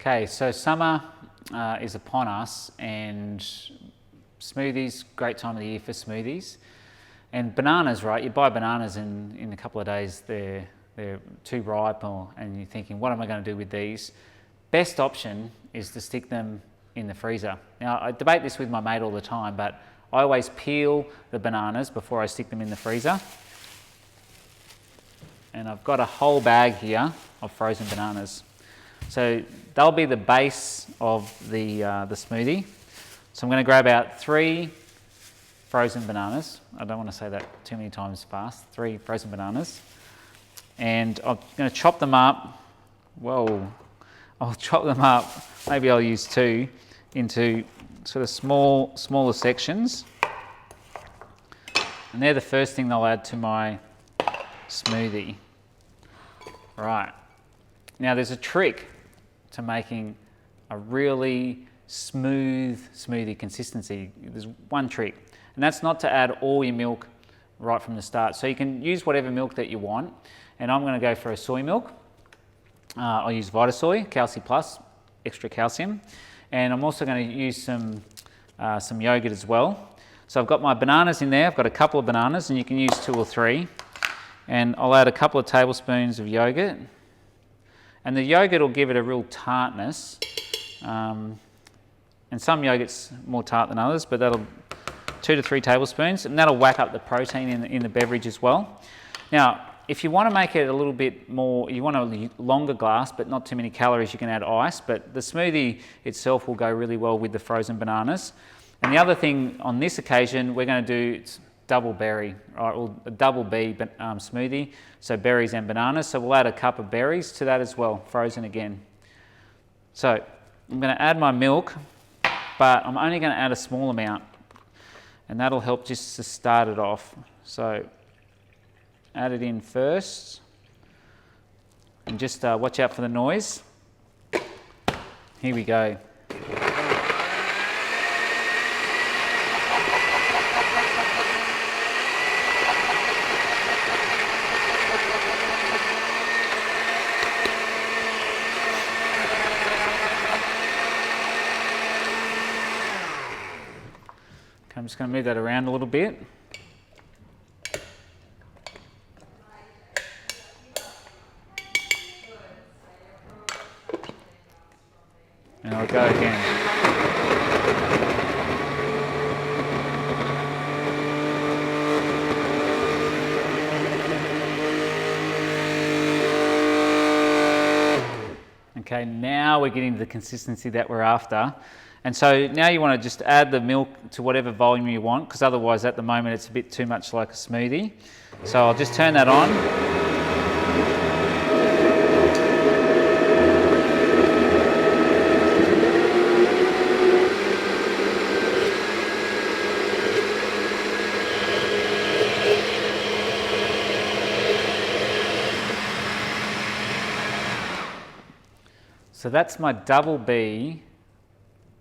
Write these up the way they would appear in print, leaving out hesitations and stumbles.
Okay, so summer is upon us, and smoothies, great time of the year for smoothies. And bananas, right? You buy bananas and in a couple of days they're too ripe, and you're thinking, what am I going to do with these? Best option is to stick them in the freezer. Now, I debate this with my mate all the time, but I always peel the bananas before I stick them in the freezer. And I've got a whole bag here of frozen bananas. So they'll be the base of the smoothie. So I'm going to grab out 3 frozen bananas. I don't want to say that too many times fast. 3 frozen bananas. And I'm going to chop them up. Whoa. I'll chop them up, maybe I'll use 2, into sort of smaller sections. And they're the first thing they'll add to my smoothie. Right. Now there's a trick to making a really smooth smoothie consistency. There's one trick, and that's not to add all your milk right from the start. So you can use whatever milk that you want, and I'm going to go for a soy milk. I'll use Vitasoy, Calci Plus, extra calcium, and I'm also going to use some yogurt as well. So I've got my bananas in there. I've got a couple of bananas, and you can use 2 or 3, and I'll add a couple of tablespoons of yogurt. And the yogurt will give it a real tartness. And some yogurt's more tart than others, but that'll 2 to 3 tablespoons, and that'll whack up the protein in the beverage as well. Now, if you want to make it a little bit more, you want a longer glass, but not too many calories, you can add ice, but the smoothie itself will go really well with the frozen bananas. And the other thing on this occasion, we're going to do double berry, or a double B smoothie, so berries and bananas. So we'll add a cup of berries to that as well, frozen again. So I'm going to add my milk, but I'm only going to add a small amount, and that'll help just to start it off. So add it in first, and just watch out for the noise. Here we go. I'm just going to move that around a little bit. And I'll go again. Okay, now we're getting the consistency that we're after. And so now you want to just add the milk to whatever volume you want, because otherwise at the moment it's a bit too much like a smoothie. So I'll just turn that on. So that's my double B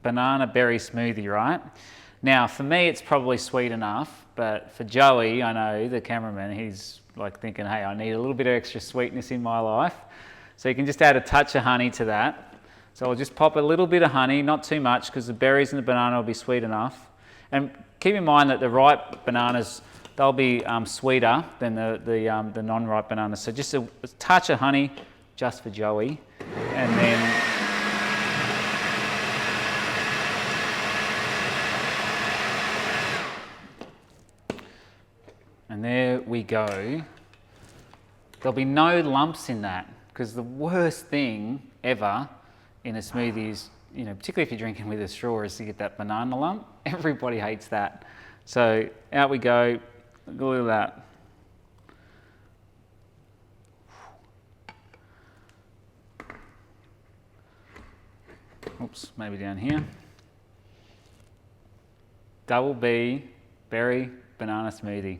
banana berry smoothie, right? Now, for me, it's probably sweet enough, but for Joey, I know, the cameraman, he's like thinking, hey, I need a little bit of extra sweetness in my life. So you can just add a touch of honey to that. So I'll just pop a little bit of honey, not too much, because the berries and the banana will be sweet enough. And keep in mind that the ripe bananas, they'll be sweeter than the non-ripe bananas. So just a touch of honey just for Joey, and then there we go. There'll be no lumps in that, because the worst thing ever in a smoothie is, particularly if you're drinking with a straw, is to get that banana lump. Everybody hates that. So out we go. Look at that. Oops, maybe down here. Double B berry banana smoothie.